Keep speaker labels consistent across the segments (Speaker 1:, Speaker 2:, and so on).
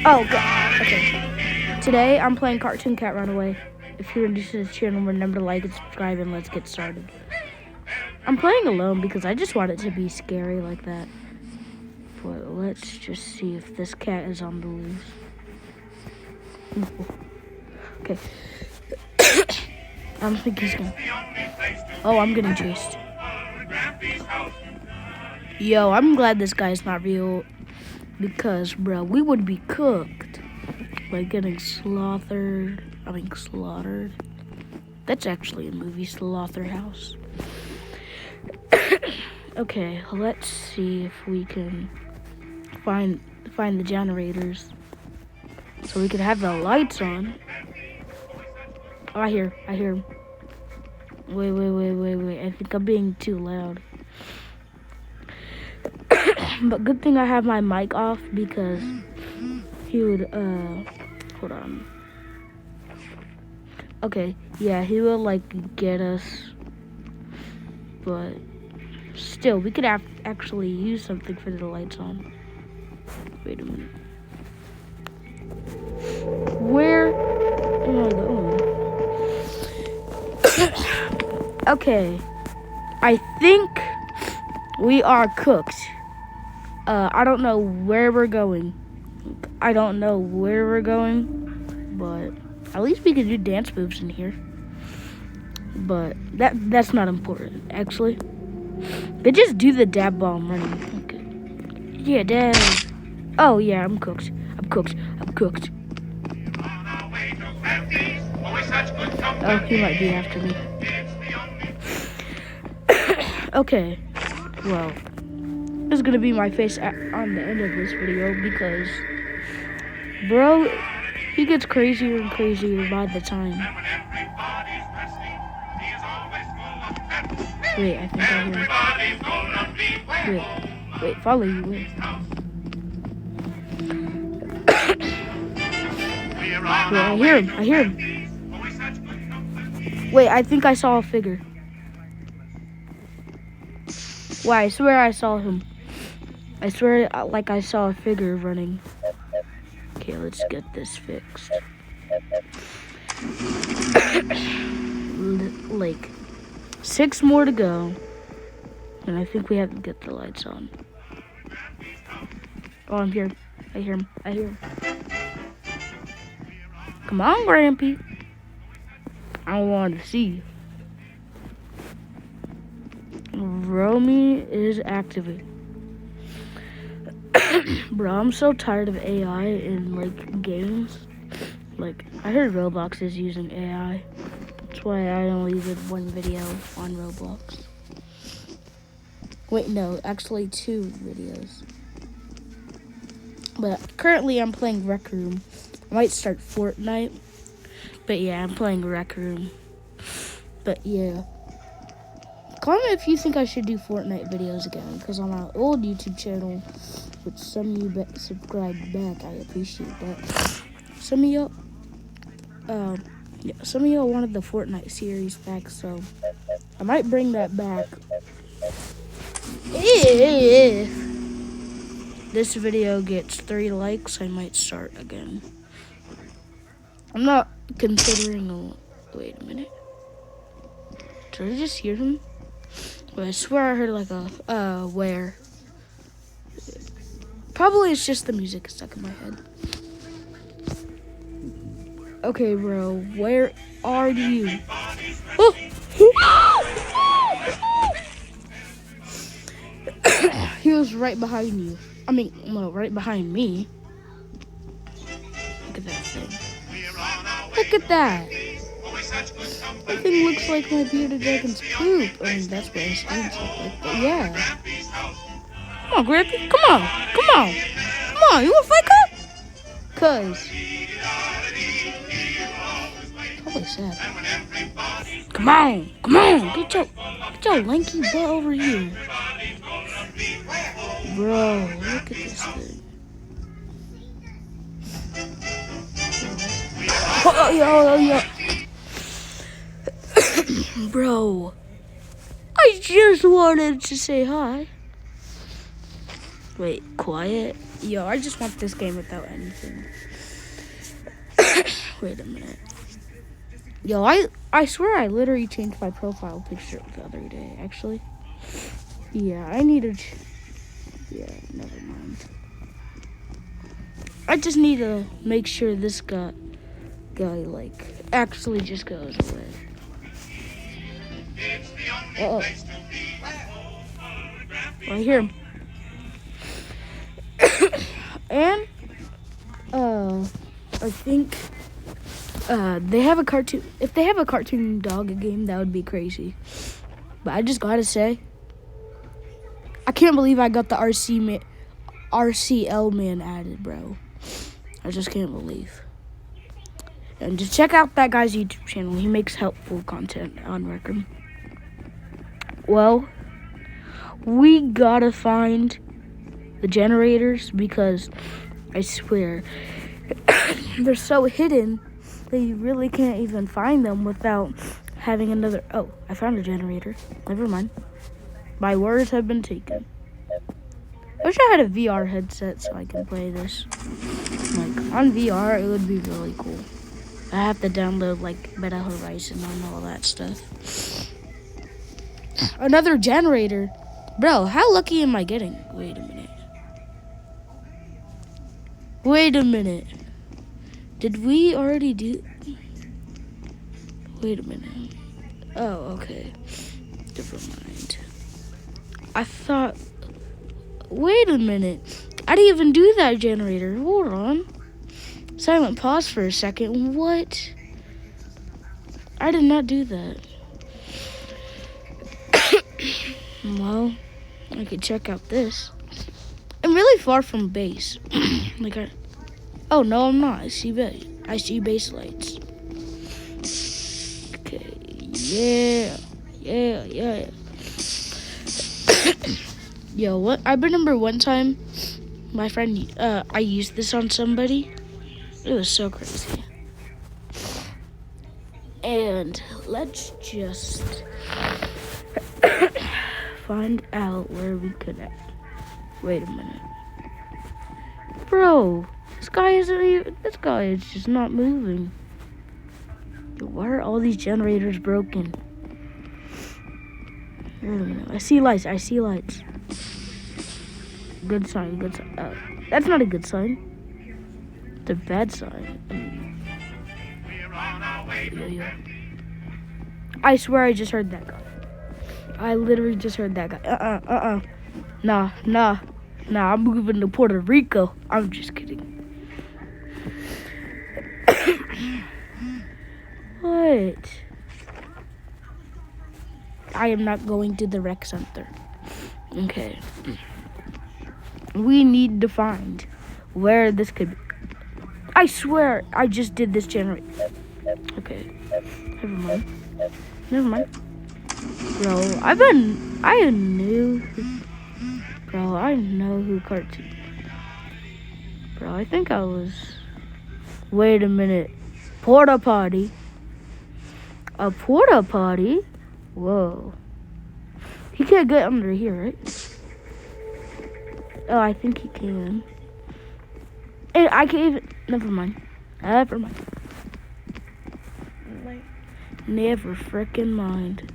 Speaker 1: Oh, God. Okay. Today, I'm playing Cartoon Cat Runaway. If you're new to this channel, remember to like and subscribe, and let's get started. I'm playing alone because I just want it to be scary like that. But let's just see if this cat is on the loose. Okay. I don't think he's gonna. Oh, I'm getting chased. Yo, I'm glad this guy's not real. Because, bro, we would be cooked. Like getting slaughtered. That's actually a movie, Slaughterhouse. Okay, let's see if we can find the generators. So we can have the lights on. Oh, I hear him. Wait. I think I'm being too loud. But good thing I have my mic off because he would, hold on. Okay, yeah, he will, like, get us. But still, we could actually use something for the lights on. Wait a minute. Where am I going? Okay, I think we are cooked. I don't know where we're going. But at least we can do dance moves in here. But that's not important, actually. But just do the dab bomb running. Okay. Yeah, dab. Oh, yeah, I'm cooked. Oh, he might be after me. Okay, well, this is gonna be my face on the end of this video because, bro, he gets crazier and crazier by the time. Wait, I think I hear him. Wait, follow you, wait. Wait, I hear him. Wait, I think I saw a figure. Why, I swear I saw him. I swear, like, I saw a figure running. Okay, let's get this fixed. Like, 6 more to go. And I think we have to get the lights on. Oh, I'm here. I hear him. Come on, Grampy. I don't want to see you. Romy is activated. Bro, I'm so tired of AI in, like, games. Like, I heard Roblox is using AI. That's why I only did 1 video on Roblox. Wait, no, actually 2 videos. But currently I'm playing Rec Room. I might start Fortnite. But yeah, I'm playing Rec Room. But yeah. Comment if you think I should do Fortnite videos again, because on my old YouTube channel, which some of you subscribed back, I appreciate that. Some of y'all wanted the Fortnite series back, so I might bring that back. If this video gets 3 likes, I might start again. I'm not considering wait a minute. Did I just hear him? But I swear I heard like a where. Probably it's just the music stuck in my head. Okay, bro, where are you? Oh! He was right behind you. I mean, no, right behind me. Look at that thing. Look at that. That thing looks like my bearded dragon's poop. I mean, that's what his skin's look like, but yeah. Come on, Grampy. Come on. You wanna fight, Cuz? Probably sad. Come on. Get your lanky butt over here. Bro, look at this thing. Oh, yo. Bro, I just wanted to say hi. Wait, quiet? Yo, I just want this game without anything. Wait a minute. Yo, I swear I literally changed my profile picture the other day, actually. Yeah, I need to... Yeah, never mind. I just need to make sure this guy like, actually just goes away. Uh-oh. I hear him. And, I think, they have a cartoon. If they have a cartoon dog game, that would be crazy. But I just gotta say, I can't believe I got the RCL man added, bro. I just can't believe. And just check out that guy's YouTube channel. He makes helpful content on Rec Room. Well, we gotta find the generators because I swear they're so hidden that you really can't even find them without having another... Oh, I found a generator. Never mind. My words have been taken. I wish I had a VR headset so I could play this. Like, on VR, it would be really cool. I have to download, like, Meta Horizon and all that stuff. Another generator. Bro, how lucky am I getting? Wait a minute. Wait a minute. Did we already do... Wait a minute. Oh, okay. Never mind. I thought... Wait a minute. I didn't even do that generator. Hold on. Silent pause for a second. What? I did not do that. Well, I could check out this. I'm really far from base. Oh no, I'm not. I see base lights. Okay. Yeah. Yo, what? I remember one time, my friend, I used this on somebody. It was so crazy. And let's just find out where we could at. Wait a minute. Bro, this guy is just not moving. Yo, why are all these generators broken? Wait a minute. I see lights. Good sign. Oh, that's not a good sign. It's a bad sign. Yo. I swear I just heard that guy. I literally just heard that guy. Nah, I'm moving to Puerto Rico. I'm just kidding. What? I am not going to the rec center. Okay. We need to find where this could be. I swear I just did this generator. Okay. Never mind. Bro, I know who cartoon. Bro, I think I was... Wait a minute. Porta potty? A porta potty? Whoa. He can't get under here, right? Oh, I think he can. And I can't even... Never mind. Never frickin' mind.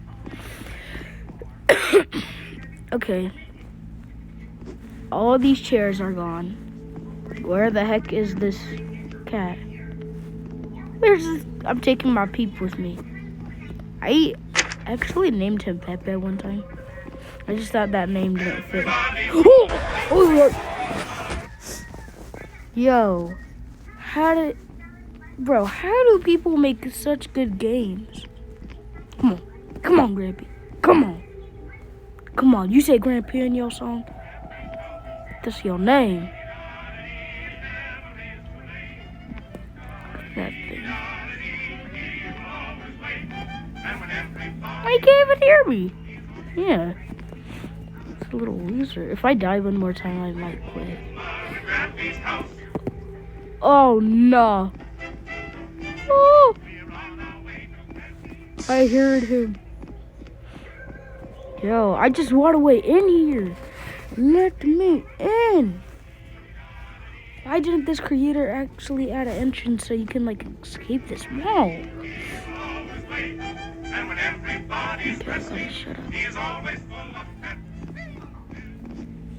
Speaker 1: Okay. All these chairs are gone. Where the heck is this cat? Where's this? I'm taking my peep with me. I actually named him Pepe one time. I just thought that name didn't fit. Oh, yo. How do people make such good games? Come on, Grampy. Come on, you say Grampy in your song? That's your name. That thing. I can't even hear me. Yeah. It's a little loser. If I die one more time, I might quit. Oh, no. Oh. I heard him. Yo, I just want to wait in here. Let me in. Why didn't this creator actually add an entrance so you can like escape this wall? Okay, shut up.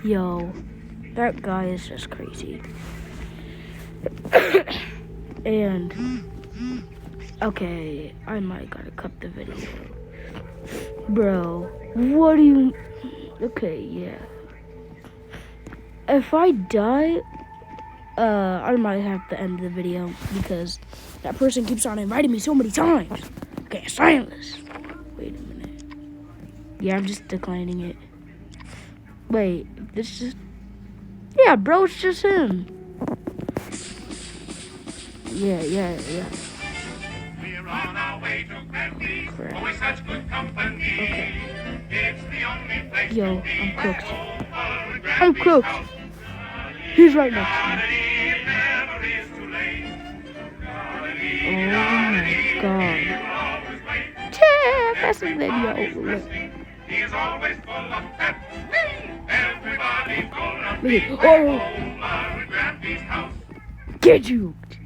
Speaker 1: Yo, that guy is just crazy. And okay, I might gotta cut the video. Bro, what do you... Okay, yeah. If I die, I might have to end the video because that person keeps on inviting me so many times. I can't stand this. Wait a minute. Yeah, I'm just declining it. Wait, this is... Yeah, bro, it's just him. Yeah.
Speaker 2: We're on our way to Granby. Always such good company.
Speaker 1: Okay.
Speaker 2: It's the only place
Speaker 1: Yo,
Speaker 2: to be.
Speaker 1: I'm cooked.
Speaker 2: I'm
Speaker 1: I'm cooked. He's right next to me. Oh my god. That's a video.
Speaker 2: He's always full of pep. Everybody full of
Speaker 1: Oh,
Speaker 2: Granby's house.
Speaker 1: get juked.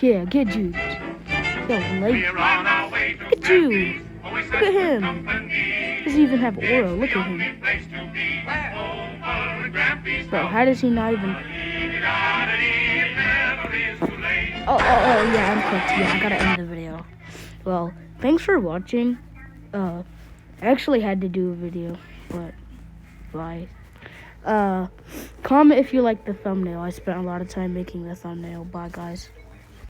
Speaker 1: Yeah, get juked. Yo, like,
Speaker 2: We're on our way to
Speaker 1: look at you.
Speaker 2: Always
Speaker 1: Look at him. Doesn't even have aura. Look at him.
Speaker 2: place to be. Over Granby's
Speaker 1: Bro, how does he not even... Oh, yeah, I'm cooked. Yeah, I gotta end the video. Well, thanks for watching. I actually had to do a video, but bye. Comment if you like the thumbnail. I spent a lot of time making the thumbnail. Bye, guys.